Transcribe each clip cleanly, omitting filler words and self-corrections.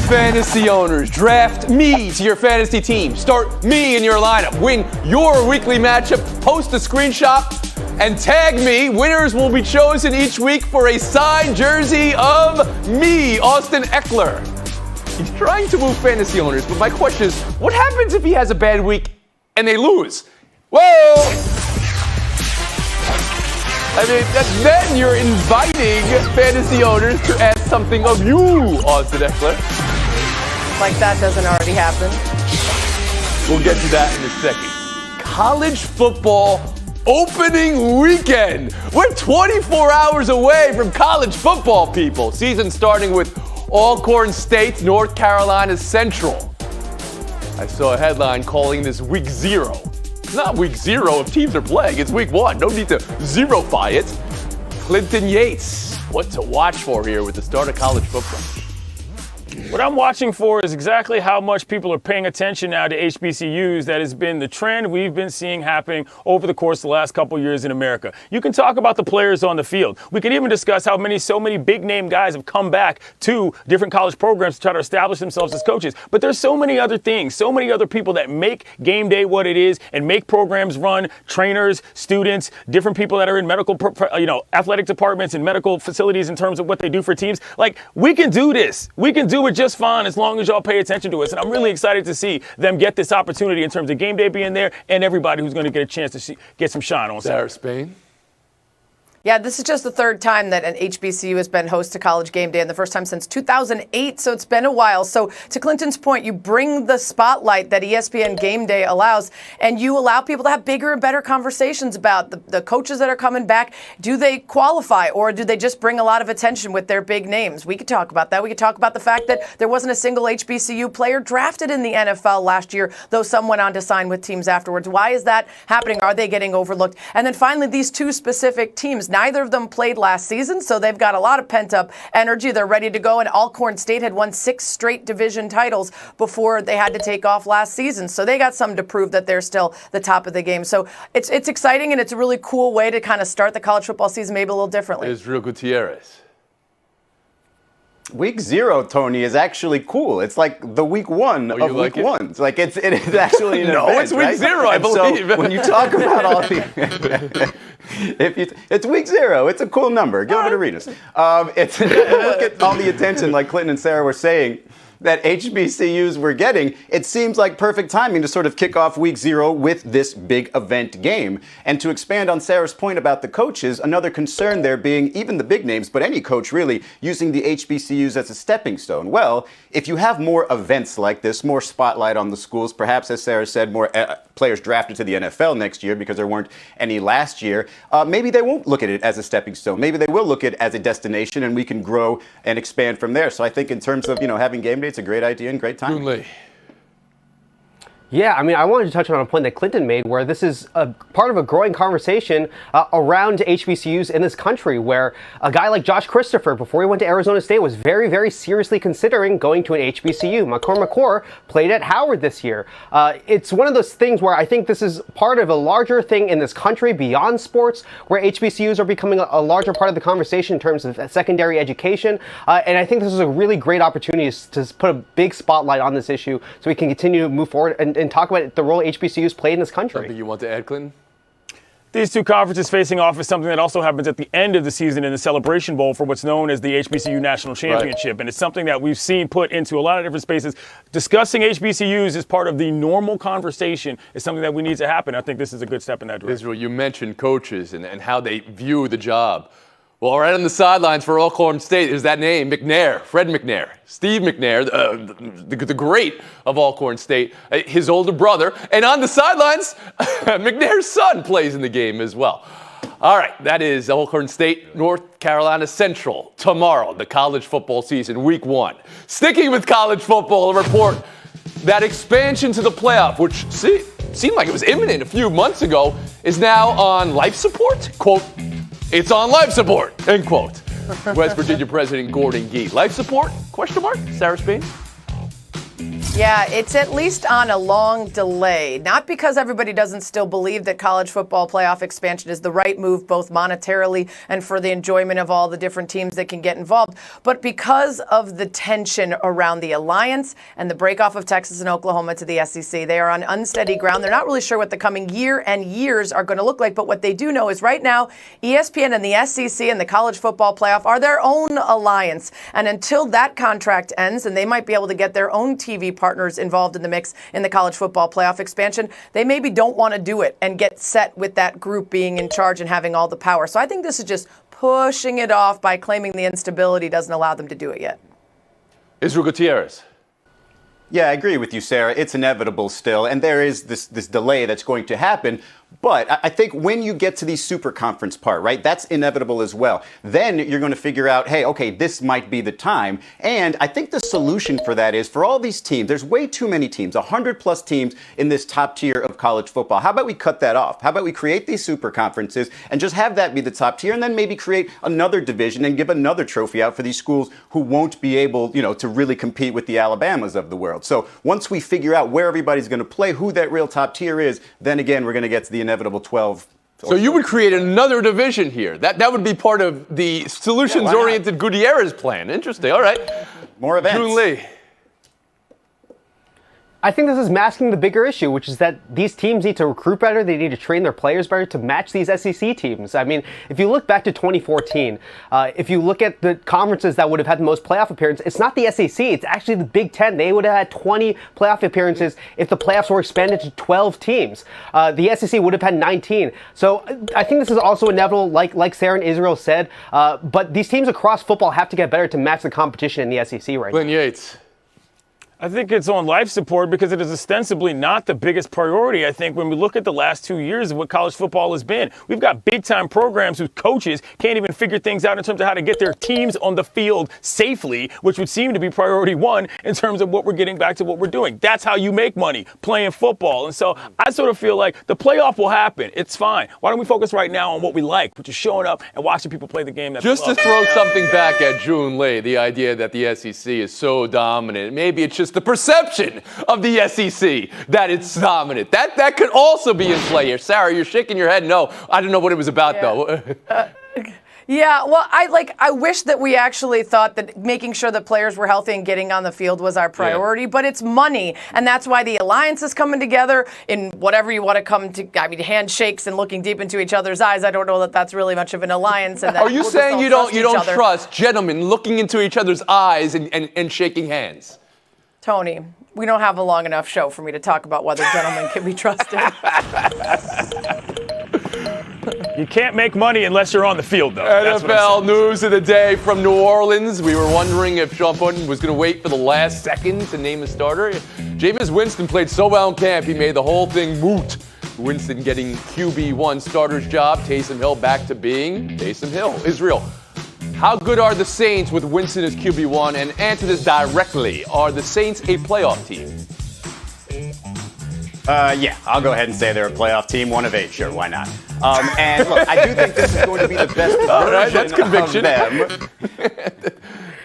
fantasy owners, draft me to your fantasy team. Start me in your lineup. Win your weekly matchup. Post a screenshot and tag me. Winners will be chosen each week for a signed jersey of me, Austin Eckler. He's trying to move fantasy owners, but my question is, what happens if he has a bad week and they lose? Whoa! I mean, then you're inviting fantasy owners to ask something of you, Austin Eckler. Like that doesn't already happen. We'll get to that in a second. College football opening weekend. We're 24 hours away from college football, people. Season starting with Alcorn State, North Carolina Central. I saw a headline calling this week 0. It's not week 0 if teams are playing. It's week 1. No need to zero-fy it. Clinton Yates, what to watch for here with the start of college football? What I'm watching for is exactly how much people are paying attention now to HBCUs. That has been the trend we've been seeing happening over the course of the last couple years in America. You can talk about the players on the field. We can even discuss how so many big-name guys have come back to different college programs to try to establish themselves as coaches. But there's so many other things, so many other people that make game day what it is and make programs run, trainers, students, different people that are in medical, athletic departments and medical facilities in terms of what they do for teams. Like, we can do this. We can do it just fine as long as y'all pay attention to us. And I'm really excited to see them get this opportunity in terms of game day being there and everybody who's going to get a chance to get some shine on Sarah Saturday. Spain. Yeah, this is just the third time that an HBCU has been host to College Game Day, and the first time since 2008, so it's been a while. So to Clinton's point, you bring the spotlight that ESPN Game Day allows, and you allow people to have bigger and better conversations about the coaches that are coming back. Do they qualify, or do they just bring a lot of attention with their big names? We could talk about that. We could talk about the fact that there wasn't a single HBCU player drafted in the NFL last year, though some went on to sign with teams afterwards. Why is that happening? Are they getting overlooked? And then finally, these two specific teams, neither of them played last season, so they've got a lot of pent-up energy. They're ready to go, and Alcorn State had won 6 straight division titles before they had to take off last season. So they got something to prove that they're still the top of the game. So it's exciting, and it's a really cool way to kind of start the college football season maybe a little differently. Israel Gutierrez. Week 0, Tony, is actually cool. It's like the week 1 of week 1. It's like it is actually an No, event, it's week right? 0, I believe. So when you talk about all the, it's week 0. It's a cool number. Give it a read. Look at all the attention, like Clinton and Sarah were saying, that HBCUs were getting. It seems like perfect timing to sort of kick off week 0 with this big event game. And to expand on Sarah's point about the coaches, another concern there being even the big names, but any coach really, using the HBCUs as a stepping stone. Well, if you have more events like this, more spotlight on the schools, perhaps, as Sarah said, more players drafted to the NFL next year because there weren't any last year, maybe they won't look at it as a stepping stone. Maybe they will look at it as a destination, and we can grow and expand from there. So I think in terms of, having game day, it's a great idea and great time. Yeah, I mean, I wanted to touch on a point that Clinton made where this is a part of a growing conversation around HBCUs in this country, where a guy like Josh Christopher, before he went to Arizona State, was very, very seriously considering going to an HBCU. McCord played at Howard this year. It's one of those things where I think this is part of a larger thing in this country beyond sports, where HBCUs are becoming a larger part of the conversation in terms of secondary education. And I think this is a really great opportunity to put a big spotlight on this issue so we can continue to move forward and talk about the role HBCUs play in this country. Something you want to add, Clinton? These two conferences facing off is something that also happens at the end of the season in the Celebration Bowl for what's known as the HBCU National Championship. Right. And it's something that we've seen put into a lot of different spaces. Discussing HBCUs as part of the normal conversation is something that we need to happen. I think this is a good step in that direction. Israel, you mentioned coaches and how they view the job. Well, right on the sidelines for Alcorn State is that name, McNair, Fred McNair, Steve McNair, the great of Alcorn State, his older brother. And on the sidelines, McNair's son plays in the game as well. All right, that is Alcorn State, North Carolina Central. Tomorrow, the college football season, week 1. Sticking with college football, a report that expansion to the playoff, which seemed like it was imminent a few months ago, is now on life support. Quote, "It's on life support," end quote. West Virginia President Gordon Gee. Life support? Question mark? Sarah Spain? Yeah, it's at least on a long delay. Not because everybody doesn't still believe that college football playoff expansion is the right move, both monetarily and for the enjoyment of all the different teams that can get involved, but because of the tension around the alliance and the breakoff of Texas and Oklahoma to the SEC. They are on unsteady ground. They're not really sure what the coming year and years are going to look like, but what they do know is right now, ESPN and the SEC and the college football playoff are their own alliance. And until that contract ends, and they might be able to get their own TV partners involved in the mix in the college football playoff expansion, they maybe don't want to do it and get set with that group being in charge and having all the power. So I think this is just pushing it off by claiming the instability doesn't allow them to do it yet. Israel Gutierrez. Yeah, I agree with you, Sarah. It's inevitable still, and there is this delay that's going to happen. But I think when you get to the super conference part, right, that's inevitable as well. Then you're going to figure out, hey, okay, this might be the time. And I think the solution for that is for all these teams, there's way too many teams, 100 plus teams in this top tier of college football. How about we cut that off? How about we create these super conferences and just have that be the top tier, and then maybe create another division and give another trophy out for these schools who won't be able, to really compete with the Alabamas of the world. So once we figure out where everybody's going to play, who that real top tier is, then again, we're going to get to the inevitable 12. So you would create another division here. That would be part of the solutions-oriented Gutierrez plan. Interesting. All right. More events. June Lee. I think this is masking the bigger issue, which is that these teams need to recruit better. They need to train their players better to match these SEC teams. I mean, if you look back to 2014, if you look at the conferences that would have had the most playoff appearances, it's not the SEC. It's actually the Big Ten. They would have had 20 playoff appearances if the playoffs were expanded to 12 teams. The SEC would have had 19. So I think this is also inevitable, like Sarah and Israel said. But these teams across football have to get better to match the competition in the SEC right now. Glenn Yates. I think it's on life support because it is ostensibly not the biggest priority. I think when we look at the last 2 years of what college football has been, we've got big time programs whose coaches can't even figure things out in terms of how to get their teams on the field safely, which would seem to be priority one in terms of what we're getting back to what we're doing. That's how you make money, playing football. And so I sort of feel like the playoff will happen. It's fine. Why don't we focus right now on what we like, which is showing up and watching people play the game that Just they love. to throw something back at June Lee, the idea that the SEC is so dominant, maybe it's just the perception of the SEC that it's dominant. That could also be in play here. Sarah, you're shaking your head. No, I don't know what it was about, though. Yeah, well, I wish that we actually thought that making sure that players were healthy and getting on the field was our priority, but it's money. And that's why the alliance is coming together in whatever you want to come to. I mean, handshakes and looking deep into each other's eyes. I don't know that that's really much of an alliance. And that Are you we'll saying you don't trust trust gentlemen looking into each other's eyes and shaking hands? Tony, we don't have a long enough show for me to talk about whether gentlemen can be trusted. You can't make money unless you're on the field, though. That's what I'm NFL saying. news of the day from New Orleans. We were wondering if Sean Payton was going to wait for the last second to name a starter. Jameis Winston played so well in camp, he made the whole thing moot. Winston getting QB1 starter's job. Taysom Hill back to being Taysom Hill. Israel, how good are the Saints with Winston as QB1? And answer this directly. Are the Saints a playoff team? Yeah, I'll go ahead and say they're a playoff team. 1 of 8, sure, why not? And look, I do think this is going to be the best version right, that's conviction. of them.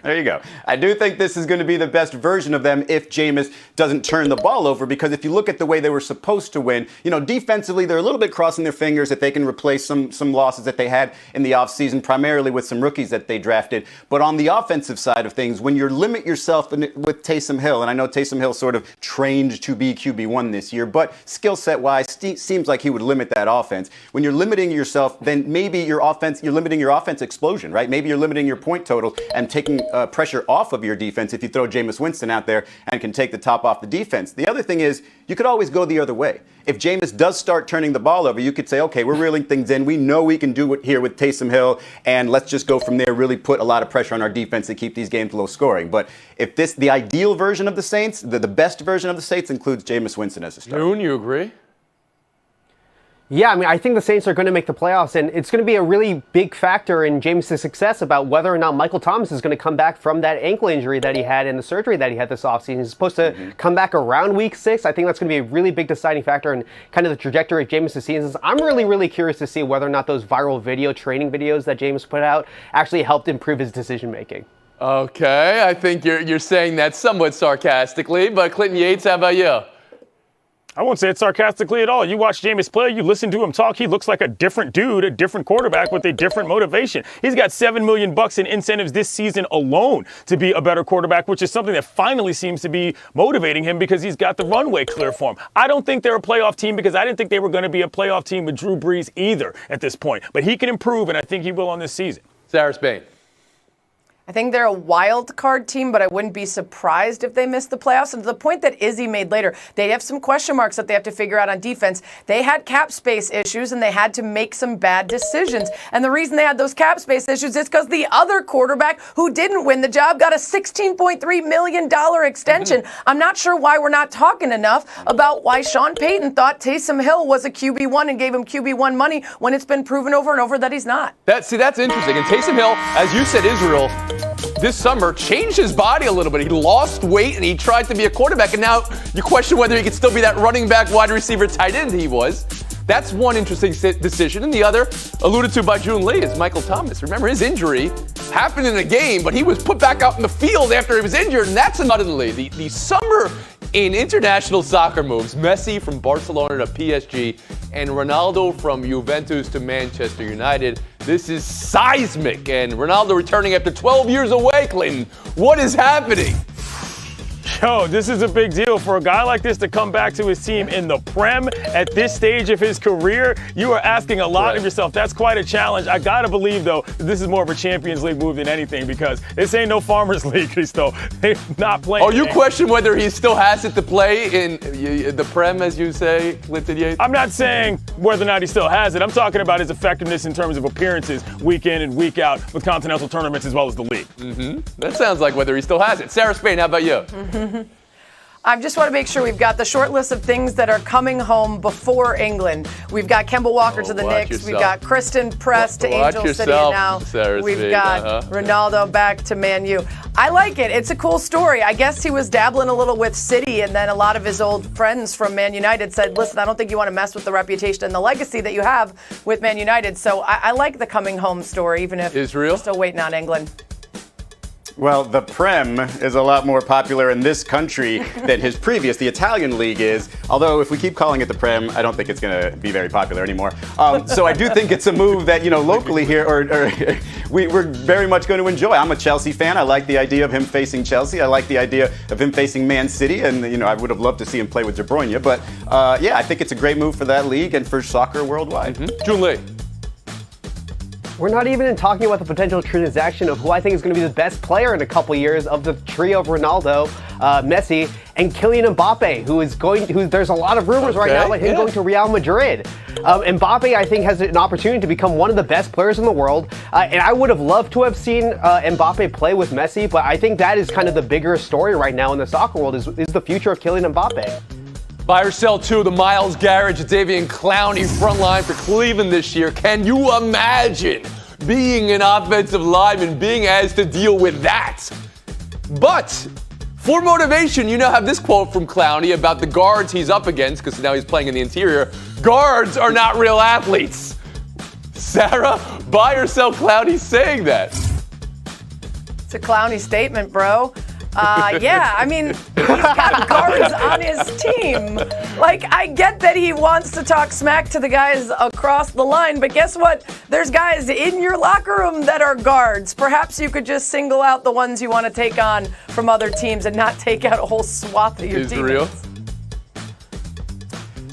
There you go. I do think this is going to be the best version of them if Jameis doesn't turn the ball over, because if you look at the way they were supposed to win, defensively, they're a little bit crossing their fingers that they can replace some losses that they had in the offseason, primarily with some rookies that they drafted. But on the offensive side of things, when you limit yourself with Taysom Hill, and I know Taysom Hill sort of trained to be QB1 this year, but skill set wise, seems like he would limit that offense. When you're limiting yourself, then maybe you're limiting your offense explosion, right? Maybe you're limiting your point total and taking pressure off of your defense if you throw Jameis Winston out there and can take the top off the defense. The other thing is, you could always go the other way. If Jameis does start turning the ball over, you could say, okay, we're reeling things in. We know we can do it here with Taysom Hill, and let's just go from there, really put a lot of pressure on our defense to keep these games low scoring. But if the ideal version of the Saints, the best version of the Saints includes Jameis Winston as a starter. June, you agree? Yeah, I mean, I think the Saints are going to make the playoffs, and it's going to be a really big factor in Jameis' success about whether or not Michael Thomas is going to come back from that ankle injury that he had and the surgery that he had this offseason. He's supposed to come back around week 6. I think that's going to be a really big deciding factor in kind of the trajectory of Jameis' seasons. I'm really, really curious to see whether or not those viral training videos that Jameis put out actually helped improve his decision-making. Okay, I think you're saying that somewhat sarcastically, but Clinton Yates, how about you? I won't say it sarcastically at all. You watch Jameis play, you listen to him talk, he looks like a different dude, a different quarterback with a different motivation. He's got $7 million in incentives this season alone to be a better quarterback, which is something that finally seems to be motivating him because he's got the runway clear for him. I don't think they're a playoff team because I didn't think they were going to be a playoff team with Drew Brees either at this point. But he can improve, and I think he will on this season. Sarah Spain. I think they're a wild card team, but I wouldn't be surprised if they missed the playoffs. And to the point that Izzy made later, they have some question marks that they have to figure out on defense. They had cap space issues, and they had to make some bad decisions. And the reason they had those cap space issues is because the other quarterback who didn't win the job got a $16.3 million extension. I'm not sure why we're not talking enough about why Sean Payton thought Taysom Hill was a QB1 and gave him QB1 money when it's been proven over and over that he's not. That's interesting. And Taysom Hill, as you said, Israel, this summer changed his body a little bit. He lost weight and he tried to be a quarterback. And now you question whether he could still be that running back, wide receiver, tight end he was. That's one interesting decision. And the other, alluded to by June Lee, is Michael Thomas. Remember, his injury happened in a game, but he was put back out in the field after he was injured. And that's suddenly the summer in international soccer moves. Messi from Barcelona to PSG and Ronaldo from Juventus to Manchester United. This is seismic. And Ronaldo returning after 12 years away, Clinton. What is happening? Yo, this is a big deal for a guy like this to come back to his team in the Prem at this stage of his career. You are asking a lot of yourself. That's quite a challenge. I got to believe, though, that this is more of a Champions League move than anything because this ain't no Farmers League, Cristo. They're not playing. Oh, you question whether he still has it to play in the Prem, as you say, Clinton Yates? I'm not saying whether or not he still has it. I'm talking about his effectiveness in terms of appearances week in and week out with continental tournaments as well as the league. That sounds like whether he still has it. Sarah Spain, how about you? I just want to make sure we've got the short list of things that are coming home before England. We've got Kemba Walker to the Knicks. Yourself. We've got Kristen Press to Watch Angel City yourself, now. Sarah We've Speed, got Ronaldo back to Man U. I like it. It's a cool story. I guess he was dabbling a little with City, and then a lot of his old friends from Man United said, listen, I don't think you want to mess with the reputation and the legacy that you have with Man United. So I like the coming home story, even if we're still waiting on England. Well, the Prem is a lot more popular in this country than his previous, the Italian league is. Although if we keep calling it the Prem, I don't think it's going to be very popular anymore. So I do think it's a move that, locally here, or we're very much going to enjoy. I'm a Chelsea fan. I like the idea of him facing Chelsea. I like the idea of him facing Man City. And, I would have loved to see him play with De Bruyne. But, I think it's a great move for that league and for soccer worldwide. June Lee. We're not even talking about the potential transaction of who I think is going to be the best player in a couple years of the trio of Ronaldo, Messi, and Kylian Mbappe, there's a lot of rumors right now about him going to Real Madrid. Mbappe, I think, has an opportunity to become one of the best players in the world. And I would have loved to have seen Mbappe play with Messi, but I think that is kind of the bigger story right now in the soccer world is the future of Kylian Mbappe. Buy or sell to the Miles Garrett, Jadeveon Clowney front line for Cleveland this year. Can you imagine being an offensive lineman, being asked to deal with that? But for motivation, you now have this quote from Clowney about the guards he's up against, because now he's playing in the interior. Guards are not real athletes. Sarah, buy or sell Clowney saying that? It's a Clowney statement, bro. He's got guards on his team. I get that he wants to talk smack to the guys across the line, but guess what? There's guys in your locker room that are guards. Perhaps you could just single out the ones you want to take on from other teams and not take out a whole swath of your teammates.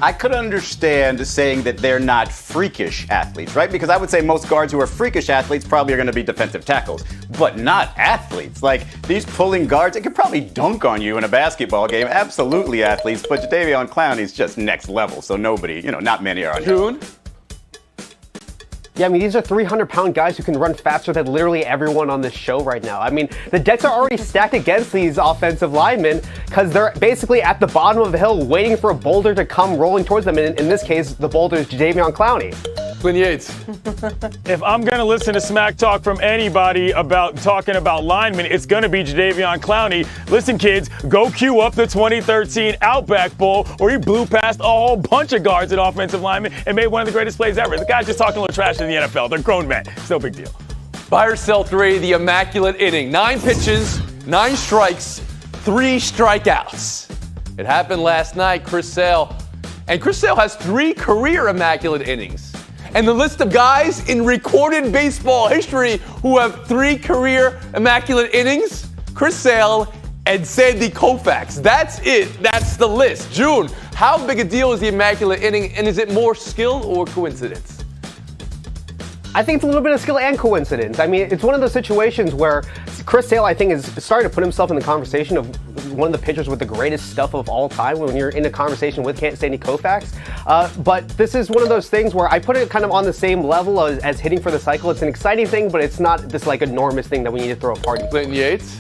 I could understand saying that they're not freakish athletes, right? Because I would say most guards who are freakish athletes probably are going to be defensive tackles, but not athletes. These pulling guards, it could probably dunk on you in a basketball game. Absolutely athletes, but Jadeveon Clowney's just next level, so nobody, not many are on June? Yeah, these are 300-pound guys who can run faster than literally everyone on this show right now. The decks are already stacked against these offensive linemen because they're basically at the bottom of the hill waiting for a boulder to come rolling towards them. And in this case, the boulder is Jadeveon Clowney. Clinton Yates. If I'm going to listen to smack talk from anybody about talking about linemen, it's going to be Jadeveon Clowney. Listen, kids, go cue up the 2013 Outback Bowl where he blew past a whole bunch of guards and offensive linemen and made one of the greatest plays ever. The guy's just talking a little trash in the NFL. They're grown men. It's no big deal. Buy or sell 3, the immaculate inning. 9 pitches, 9 strikes, 3 strikeouts. It happened last night, Chris Sale. And Chris Sale has 3 career immaculate innings. And the list of guys in recorded baseball history who have 3 career immaculate innings, Chris Sale and Sandy Koufax. That's it. That's the list. June, how big a deal is the immaculate inning, and is it more skill or coincidence? I think it's a little bit of skill and coincidence. I mean, it's one of those situations where Chris Sale, I think, is starting to put himself in the conversation of one of the pitchers with the greatest stuff of all time when you're in a conversation with Sandy Koufax. But this is one of those things where I put it kind of on the same level as hitting for the cycle. It's an exciting thing, but it's not this like enormous thing that we need to throw a party. Clinton Yates?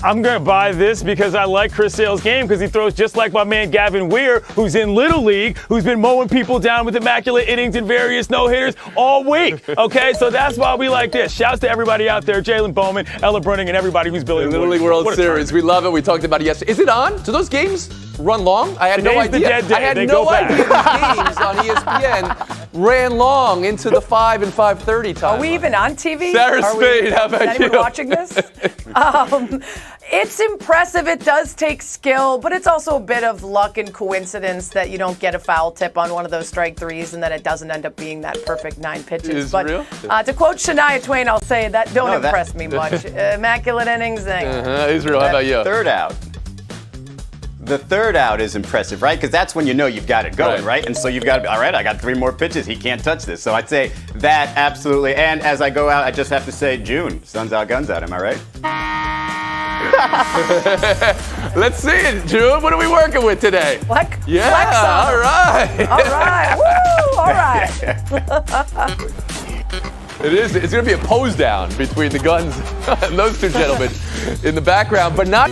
I'm going to buy this because I like Chris Sale's game because he throws just like my man Gavin Weir, who's in Little League, who's been mowing people down with immaculate innings and various no-hitters all week. Okay, so that's why we like this. Shouts to everybody out there, Jalen Bowman, Ella Brunning, and everybody who's Billy Little League World Series. We love it. We talked about it yesterday. Is it on? Do those games run long? I had no Today's the idea. dead day. I had They no go back. idea these games on ESPN ran long into the 5 and 5:30 time. Are we even on TV? Sarah Are Spade, how about is anyone you? watching this? It's impressive. It does take skill, but it's also a bit of luck and coincidence that you don't get a foul tip on one of those strike threes and that it doesn't end up being that perfect 9 pitches. Is but real? To quote Shania Twain, I'll say that don't impress me much. Immaculate innings. Israel, how about you? Third out. The third out is impressive, right? Because that's when you know you've got it going, right? And so you've got to be, all right, I got 3 more pitches. He can't touch this. So I'd say that absolutely. And as I go out, I just have to say, June, sun's out, guns out. Am I right? Let's see it, June. What are we working with today? Flex Yeah, on. all right. All right. Woo! All right. It is. It's going to be a pose down between the guns and those 2 gentlemen in the background, but not.